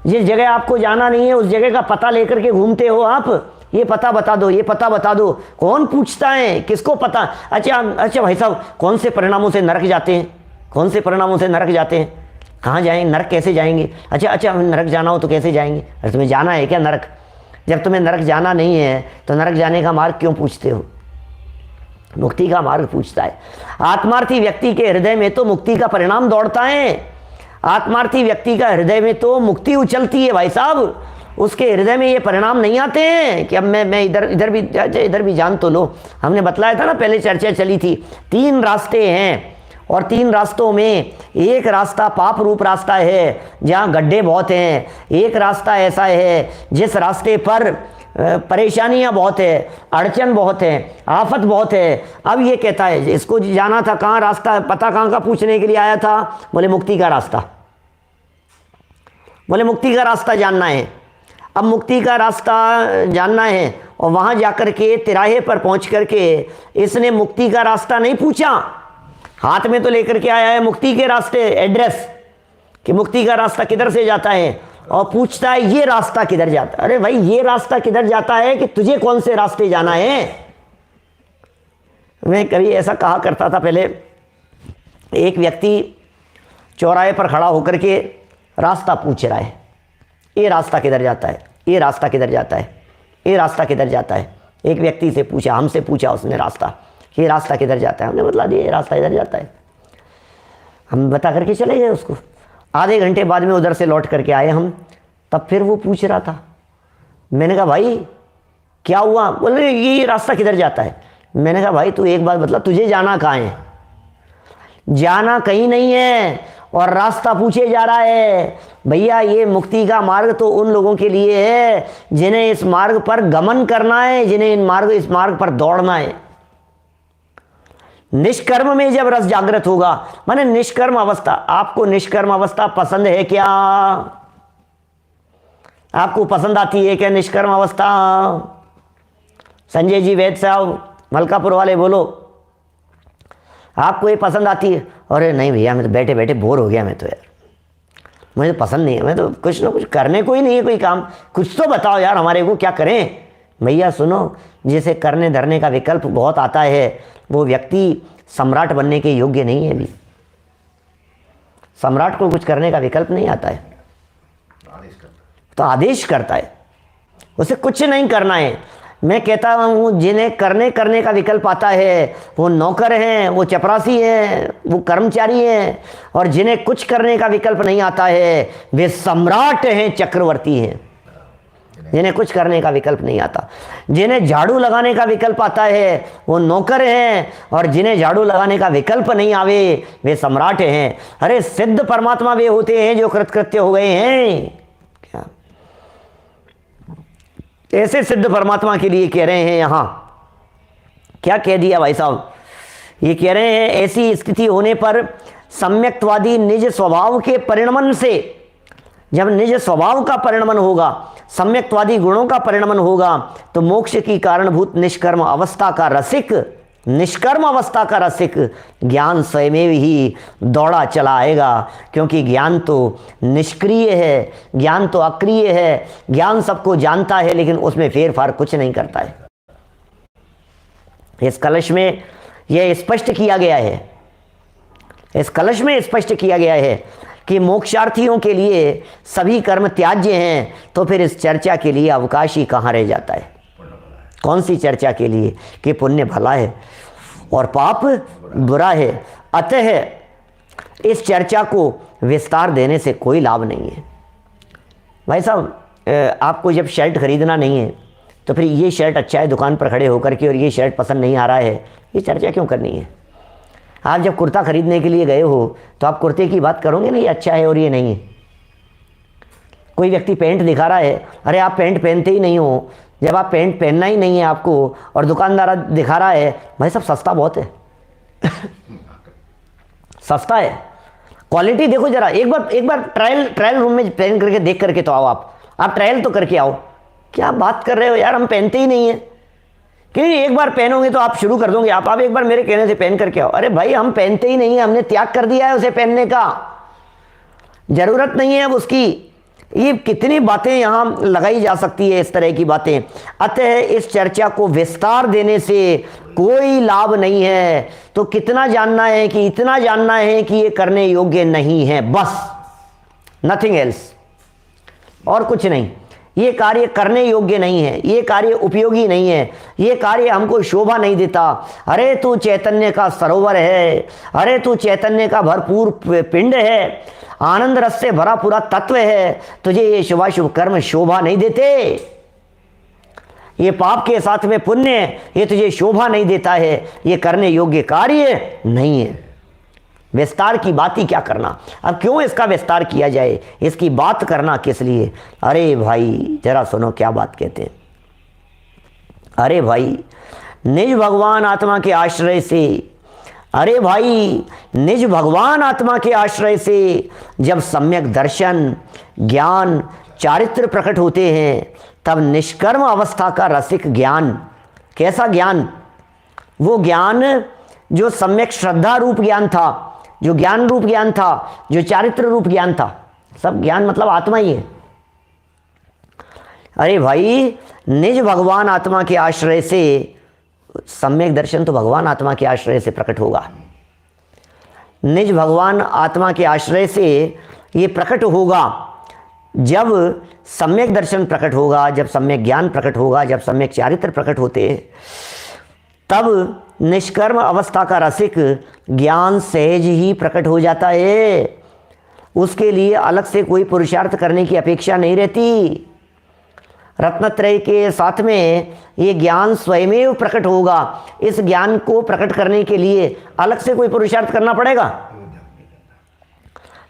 जिस जगह आपको जाना नहीं है उस जगह का पता लेकर के घूमते हो आप, ये पता बता दो, ये पता बता दो, कौन पूछता है? किसको पता? अच्छा भाई साहब, कौन से परिणामों से नरक जाते हैं? कौन से परिणामों से नरक जाते हैं? कहाँ जाएंगे? नरक कैसे जाएंगे? अच्छा नरक जाना हो तो कैसे जाएंगे? अरे तुम्हें जाना है क्या नरक? जब तुम्हें नरक जाना नहीं है तो नरक जाने का मार्ग क्यों पूछते हो? मुक्ति का मार्ग पूछता है। आत्मार्थी व्यक्ति के हृदय में तो मुक्ति का परिणाम दौड़ता है। आत्मार्थी व्यक्ति का हृदय में तो मुक्ति उछलती है भाई साहब। उसके हृदय में ये परिणाम नहीं आते हैं कि अब मैं इधर भी जान तो लो। हमने बतलाया था ना, पहले चर्चा चली थी, 3 रास्ते हैं और 3 रास्तों में एक रास्ता पाप रूप रास्ता है जहाँ गड्ढे बहुत हैं। एक रास्ता ऐसा है जिस रास्ते पर परेशानियाँ बहुत है, अड़चन बहुत है, आफत बहुत है। अब ये कहता है इसको जाना था, कहाँ रास्ता पता कहाँ का पूछने के लिए आया था? बोले मुक्ति का रास्ता। बोले मुक्ति का रास्ता जानना है। अब मुक्ति का रास्ता जानना है और वहाँ जाकर के तिराहे पर पहुँच करके इसने मुक्ति का रास्ता नहीं पूछा, हाथ में तो लेकर के आया है मुक्ति के रास्ते एड्रेस कि मुक्ति का रास्ता किधर से जाता है, और पूछता है ये रास्ता किधर जाता है। अरे भाई ये रास्ता किधर जाता है कि तुझे कौन से रास्ते जाना है? मैं कभी ऐसा कहा करता था पहले, एक व्यक्ति चौराहे पर खड़ा होकर के रास्ता पूछ रहा है। ये रास्ता किधर जाता है, ये रास्ता किधर जाता है, ये रास्ता किधर जाता है। एक व्यक्ति से पूछा, हमसे पूछा उसने रास्ता, ये रास्ता किधर जाता है। हमने बतला दिया ये रास्ता इधर जाता है, हम बता करके चले गए उसको। आधे घंटे बाद में उधर से लौट करके आए हम, तब फिर वो पूछ रहा था। मैंने कहा भाई क्या हुआ? बोले ये रास्ता किधर जाता है। मैंने कहा भाई तू एक बात बतला, तुझे जाना कहाँ है? जाना कहीं नहीं है और रास्ता पूछे जा रहा है। भैया ये मुक्ति का मार्ग तो उन लोगों के लिए है जिन्हें इस मार्ग पर गमन करना है, जिन्हें इस मार्ग पर दौड़ना है। निष्कर्म में जब रस जागृत होगा, माने निष्कर्म अवस्था। आपको निष्कर्म अवस्था पसंद है क्या? आपको पसंद आती है क्या निष्कर्म अवस्था? संजय जी वैद साहब मलकापुर वाले बोलो, आपको ये पसंद आती है? अरे नहीं भैया मैं तो बैठे बैठे बोर हो गया, मैं तो यार मुझे तो पसंद नहीं है, मैं तो कुछ ना कुछ करने को ही नहीं है कोई काम, कुछ तो बताओ यार हमारे को क्या करें। भैया सुनो, जिसे करने धरने का विकल्प बहुत आता है वो व्यक्ति सम्राट बनने के योग्य नहीं है। अभी सम्राट को कुछ करने का विकल्प नहीं आता है, तो आदेश करता है, उसे कुछ नहीं करना है। मैं कहता हूँ जिन्हें करने का विकल्प आता है वो नौकर हैं, वो चपरासी हैं, वो कर्मचारी हैं, और जिन्हें कुछ करने का विकल्प नहीं आता है वे सम्राट हैं, चक्रवर्ती हैं। जिन्हें कुछ करने का विकल्प नहीं आता, जिन्हें झाड़ू लगाने का विकल्प आता है वो नौकर हैं, और जिन्हें झाड़ू लगाने का विकल्प नहीं आवे वे सम्राट हैं। अरे सिद्ध परमात्मा वे होते हैं जो कृतकृत्य हो गए हैं। ऐसे सिद्ध परमात्मा के लिए कह रहे हैं यहां, क्या कह दिया भाई साहब? ये कह रहे हैं ऐसी स्थिति होने पर सम्यक्तवादी निज स्वभाव के परिणमन से, जब निज स्वभाव का परिणमन होगा, सम्यक्तवादी गुणों का परिणमन होगा, तो मोक्ष की कारणभूत निष्कर्म अवस्था का रसिक, निष्कर्म अवस्था का रसिक ज्ञान स्वयं ही दौड़ा चला आएगा। क्योंकि ज्ञान तो निष्क्रिय है, ज्ञान तो अक्रिय है, ज्ञान सबको जानता है लेकिन उसमें फेरफार कुछ नहीं करता है। इस कलश में यह स्पष्ट किया गया है, इस कलश में स्पष्ट किया गया है कि मोक्षार्थियों के लिए सभी कर्म त्याज्य हैं, तो फिर इस चर्चा के लिए अवकाश ही कहाँ रह जाता है? कौन सी चर्चा के लिए कि पुण्य भला है और पाप बुरा है। अतः इस चर्चा को विस्तार देने से कोई लाभ नहीं है। भाई साहब आपको जब शर्ट खरीदना नहीं है तो फिर ये शर्ट अच्छा है दुकान पर खड़े होकर के और ये शर्ट पसंद नहीं आ रहा है, ये चर्चा क्यों करनी है? आप जब कुर्ता खरीदने के लिए गए हो तो आप कुर्ते की बात करोगे ना, ये अच्छा है और ये नहीं है। कोई व्यक्ति पैंट दिखा रहा है, अरे आप पैंट पहनते ही नहीं हो, जब आप पैंट पहनना ही नहीं है आपको और दुकानदार दिखा रहा है भाई सब सस्ता बहुत है सस्ता है, क्वालिटी देखो जरा, एक बार ट्रायल रूम में पहन करके देख करके तो आओ। आप ट्रायल तो करके आओ। क्या बात कर रहे हो यार, हम पहनते ही नहीं है। क्योंकि एक बार पहनोगे तो आप शुरू कर दोगे, आप एक बार मेरे कहने से पहन करके आओ। अरे भाई हम पहनते ही नहीं है, हमने त्याग कर दिया है उसे पहनने का, जरूरत नहीं है अब उसकी। ये कितनी बातें यहाँ लगाई जा सकती है, इस तरह की बातें। अतः इस चर्चा को विस्तार देने से कोई लाभ नहीं है। तो कितना जानना है कि इतना जानना है कि ये करने योग्य नहीं है, बस, नथिंग एल्स, और कुछ नहीं। ये कार्य करने योग्य नहीं है, ये कार्य उपयोगी नहीं है, ये कार्य हमको शोभा नहीं देता। अरे तू चैतन्य का सरोवर है, अरे तू चैतन्य का भरपूर पिंड है, आनंद रस से भरा पूरा तत्व है, तुझे ये शुभाशुभ कर्म शोभा नहीं देते, ये पाप के साथ में पुण्य ये तुझे शोभा नहीं देता है, ये करने योग्य कार्य नहीं है। विस्तार की बात ही क्या करना? अब क्यों इसका विस्तार किया जाए, इसकी बात करना किस लिए? अरे भाई जरा सुनो क्या बात कहते हैं। अरे भाई निज भगवान आत्मा के आश्रय से, अरे भाई निज भगवान आत्मा के आश्रय से जब सम्यक दर्शन, ज्ञान, चारित्र प्रकट होते हैं तब निष्कर्म अवस्था का रसिक ज्ञान, कैसा ज्ञान? वो ज्ञान जो सम्यक श्रद्धा रूप ज्ञान था, जो ज्ञान रूप ज्ञान था, जो चारित्र रूप ज्ञान था, सब ज्ञान मतलब आत्मा ही है। अरे भाई निज भगवान आत्मा के आश्रय से, सम्यक दर्शन तो भगवान आत्मा के आश्रय से प्रकट होगा, निज भगवान आत्मा के आश्रय से ये प्रकट होगा। जब सम्यक दर्शन प्रकट होगा, जब सम्यक ज्ञान प्रकट होगा, जब सम्यक चारित्र प्रकट होते, तब निष्कर्म अवस्था का रसिक ज्ञान सहज ही प्रकट हो जाता है। उसके लिए अलग से कोई पुरुषार्थ करने की अपेक्षा नहीं रहती। रत्नत्रय के साथ में ये ज्ञान स्वयमेव प्रकट होगा। इस ज्ञान को प्रकट करने के लिए अलग से कोई पुरुषार्थ करना पड़ेगा?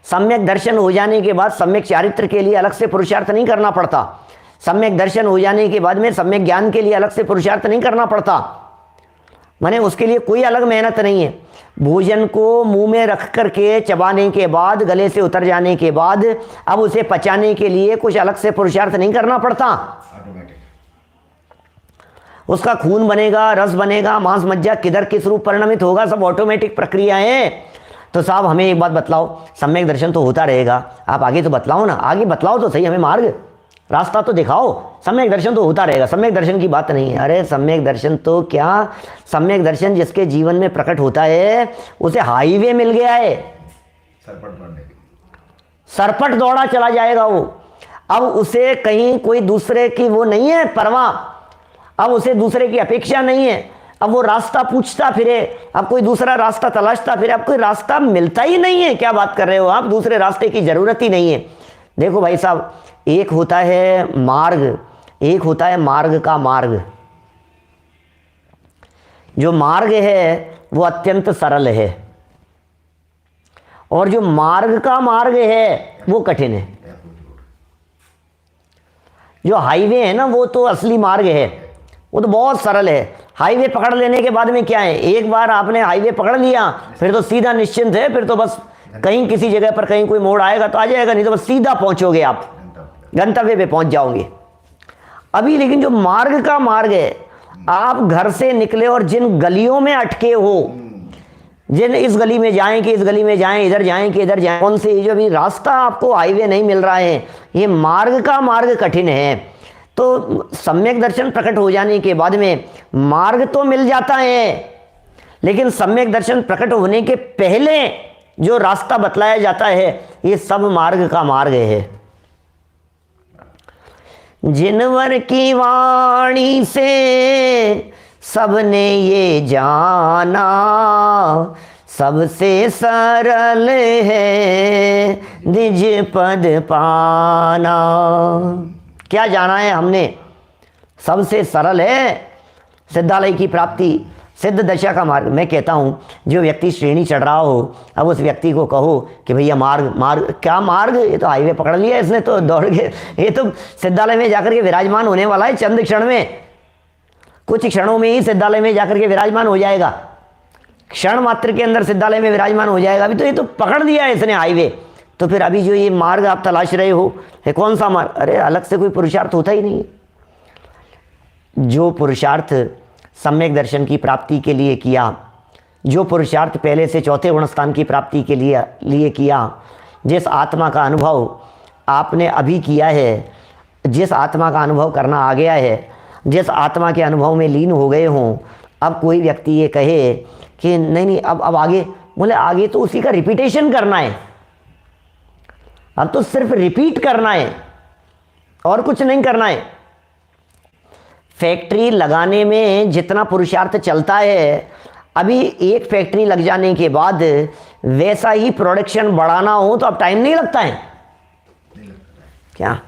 सम्यक दर्शन हो जाने के बाद सम्यक चारित्र के लिए अलग से पुरुषार्थ नहीं करना पड़ता। सम्यक दर्शन हो जाने के बाद में सम्यक ज्ञान के लिए अलग से पुरुषार्थ नहीं करना पड़ता। माने उसके लिए कोई अलग मेहनत नहीं है। भोजन को मुंह में रख करके चबाने के बाद, गले से उतर जाने के बाद, अब उसे पचाने के लिए कुछ अलग से पुरुषार्थ नहीं करना पड़ता। उसका खून बनेगा, रस बनेगा, मांस मज्जा किधर किस रूप परिणमित होगा, सब ऑटोमेटिक प्रक्रिया है। तो साहब हमें एक बात बतलाओ, सम्यक दर्शन तो होता रहेगा, आप आगे तो बतलाओ ना, आगे बतलाओ तो सही, हमें मार्ग रास्ता तो दिखाओ। सम्यक दर्शन तो होता रहेगा, सम्यक दर्शन की बात नहीं है। अरे सम्यक दर्शन तो क्या, सम्यक दर्शन जिसके जीवन में प्रकट होता है उसे हाईवे मिल गया है, सरपट दौड़ा चला जाएगा वो। अब उसे कहीं कोई दूसरे की वो नहीं है परवाह, अब उसे दूसरे की अपेक्षा नहीं है। अब वो रास्ता पूछता फिरे, अब कोई दूसरा रास्ता तलाशता फिरे, अब कोई रास्ता मिलता ही नहीं है। क्या बात कर रहे हो आप, दूसरे रास्ते की जरूरत ही नहीं है। देखो भाई साहब, एक होता है मार्ग, एक होता है मार्ग का मार्ग। जो मार्ग है वो अत्यंत सरल है, और जो मार्ग का मार्ग है वो कठिन है। जो हाईवे है ना वो तो असली मार्ग है, वो तो बहुत सरल है। हाईवे पकड़ लेने के बाद में क्या है, एक बार आपने हाईवे पकड़ लिया फिर तो सीधा निश्चिंत है, फिर तो बस कहीं किसी जगह पर कहीं कोई मोड़ आएगा तो आ जाएगा, नहीं तो बस सीधा पहुंचोगे, आप गंतव्य पे पहुंच जाओगे। अभी लेकिन जो मार्ग का मार्ग है, आप घर से निकले और जिन गलियों में अटके हो, जिन इस गली में जाएं कि इस गली में जाएं, इधर जाएं कि इधर जाएं, कौन से जो भी रास्ता आपको हाईवे नहीं मिल रहा है, ये मार्ग का मार्ग कठिन है। तो सम्यक दर्शन प्रकट हो जाने के बाद में मार्ग तो मिल जाता है, लेकिन सम्यक दर्शन प्रकट होने के पहले जो रास्ता बतलाया जाता है ये सब मार्ग का मार्ग है। जिनवर की वाणी से सबने ये जाना, सबसे सरल है निज पद पाना। क्या जाना है हमने, सबसे सरल है सिद्धालय की प्राप्ति, सिद्ध दशा का मार्ग। मैं कहता हूँ जो व्यक्ति श्रेणी चढ़ रहा हो, अब उस व्यक्ति को कहो कि भैया मार्ग क्या मार्ग, ये तो हाईवे पकड़ लिया इसने तो दौड़ के, ये तो सिद्धालय में जाकर के विराजमान होने वाला है चंद क्षण में, कुछ क्षणों में ही सिद्धालय में जाकर के विराजमान हो जाएगा, क्षण मात्र के अंदर सिद्धालय में विराजमान हो जाएगा। अभी तो ये तो पकड़ लिया है इसने हाईवे, तो फिर अभी जो ये मार्ग आप तलाश रहे हो है कौन सा मार्ग? अरे अलग से कोई पुरुषार्थ होता ही नहीं। जो पुरुषार्थ सम्यक दर्शन की प्राप्ति के लिए किया, जो पुरुषार्थ पहले से चौथे गुणस्थान की प्राप्ति के लिए किया, जिस आत्मा का अनुभव आपने अभी किया है, जिस आत्मा का अनुभव करना आ गया है, जिस आत्मा के अनुभव में लीन हो गए हों, अब कोई व्यक्ति ये कहे कि नहीं अब आगे, बोले आगे तो उसी का रिपीटेशन करना है, अब तो सिर्फ रिपीट करना है और कुछ नहीं करना है। फैक्ट्री लगाने में जितना पुरुषार्थ चलता है, अभी एक फैक्ट्री लग जाने के बाद वैसा ही प्रोडक्शन बढ़ाना हो तो अब टाइम नहीं लगता है क्या?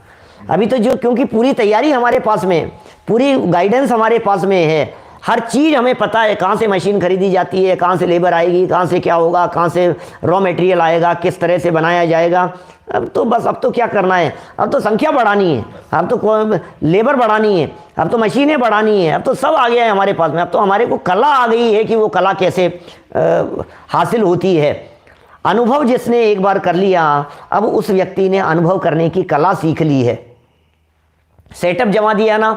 अभी तो जो, क्योंकि पूरी तैयारी हमारे पास में, पूरी गाइडेंस हमारे पास में है, हर चीज़ हमें पता है, कहाँ से मशीन खरीदी जाती है, कहाँ से लेबर आएगी, कहाँ से क्या होगा, कहाँ से रॉ मटेरियल आएगा, किस तरह से बनाया जाएगा। अब तो बस अब तो क्या करना है, अब तो संख्या बढ़ानी है, अब तो लेबर बढ़ानी है, अब तो मशीनें बढ़ानी है, अब तो सब आ गया है हमारे पास में। अब तो हमारे को कला आ गई है कि वो कला कैसे हासिल होती है। अनुभव जिसने एक बार कर लिया, अब उस व्यक्ति ने अनुभव करने की कला सीख ली है। सेटअप जमा दिया ना,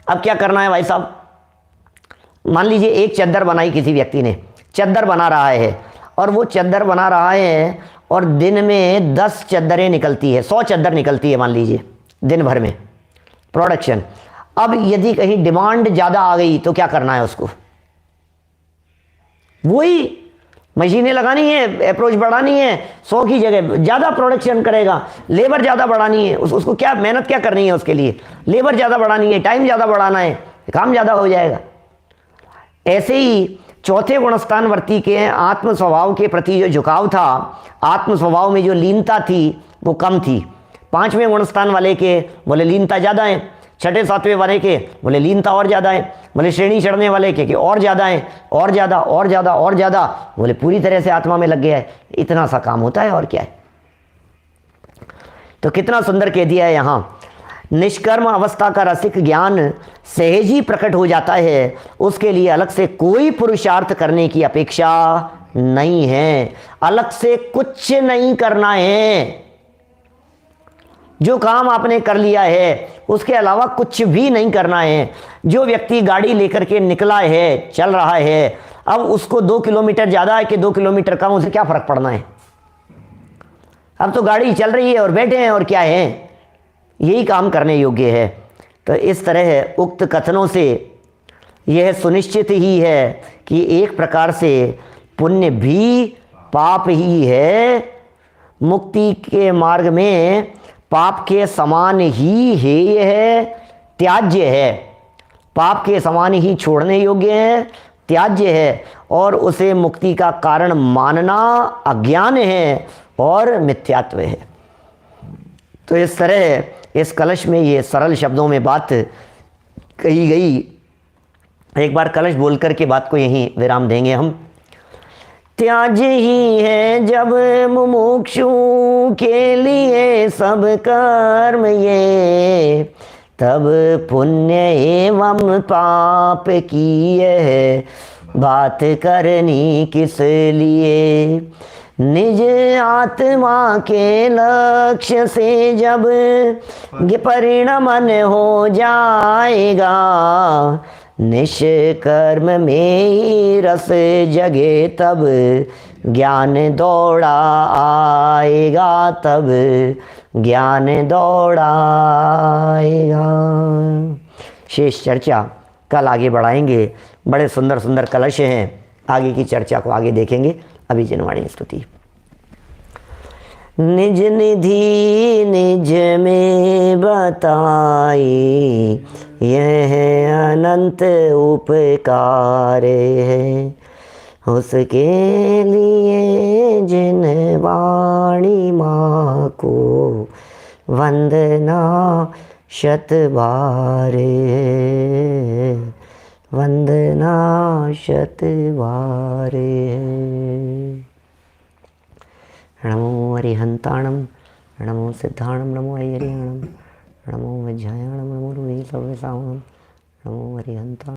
अब क्या करना है भाई साहब? मान लीजिए एक चद्दर बनाई किसी व्यक्ति ने, चद्दर बना रहा है, और वो चद्दर बना रहा है और दिन में 10 चद्दरें निकलती है, 100 चद्दर निकलती है मान लीजिए दिन भर में प्रोडक्शन। अब यदि कहीं डिमांड ज़्यादा आ गई तो क्या करना है उसको? वही मशीनें लगानी है, अप्रोच बढ़ानी है, 100 की जगह ज़्यादा प्रोडक्शन करेगा, लेबर ज़्यादा बढ़ानी है, उसको क्या मेहनत क्या करनी है, उसके लिए लेबर ज़्यादा बढ़ानी है, टाइम ज़्यादा बढ़ाना है, काम ज़्यादा हो जाएगा। ऐसे ही चौथे गुणस्थान वर्ती के आत्म स्वभाव के प्रति जो झुकाव था, आत्म स्वभाव में जो लीनता थी वो कम थी। 5वें गुणस्थान वाले के बोले लीनता ज़्यादा है, 6ठे 7वें वाले के बोले लीनता और ज़्यादा है, बोले श्रेणी चढ़ने वाले के और ज़्यादा है, और ज़्यादा और ज़्यादा और ज़्यादा, बोले पूरी तरह से आत्मा में लग गया है, इतना सा काम होता है और क्या है। तो कितना सुंदर कह दिया है यहाँ, निष्कर्म अवस्था का रसिक ज्ञान सहज ही प्रकट हो जाता है, उसके लिए अलग से कोई पुरुषार्थ करने की अपेक्षा नहीं है, अलग से कुछ नहीं करना है। जो काम आपने कर लिया है उसके अलावा कुछ भी नहीं करना है। जो व्यक्ति गाड़ी लेकर के निकला है, चल रहा है, अब उसको 2 किलोमीटर ज़्यादा है कि 2 किलोमीटर कम, उसे क्या फ़र्क पड़ना है। अब तो गाड़ी चल रही है और बैठे हैं और क्या है, यही काम करने योग्य है। तो इस तरह उक्त कथनों से यह सुनिश्चित ही है कि एक प्रकार से पुण्य भी पाप ही है, मुक्ति के मार्ग में पाप के समान ही हेय है, त्याज्य है, पाप के समान ही छोड़ने योग्य है, त्याज्य है, और उसे मुक्ति का कारण मानना अज्ञान है और मिथ्यात्व है। तो इस तरह इस कलश में ये सरल शब्दों में बात कही गई। एक बार कलश बोल करके बात को यहीं विराम देंगे हम। त्याज ही है जब मुमुक्षु के लिए सब कर्म ये, तब पुण्य एवं पाप की है बात करनी किस लिए। निज आत्मा के लक्ष्य से जब परिणमन हो जाएगा, निष्कर्म में ही रस जगे तब ज्ञान दौड़ा आएगा, तब ज्ञान दौड़ा आएगा। शेष चर्चा कल आगे बढ़ाएंगे। बड़े सुंदर सुंदर कलश हैं, आगे की चर्चा को आगे देखेंगे। अभी जिनवाणी स्तुति। निज निधि निज में बताई, यह अनंत उपकार है, उसके लिए जिन वाणी माँ को वंदना शत बार है, वंदना शत बार है। नमो अरिहंताणम, नमो सिद्धाणम, नमो अय्यरियाणम, नमो वज्रायाणम, नमो रूहि सर्वसावणम, नमो अरिहंताणम।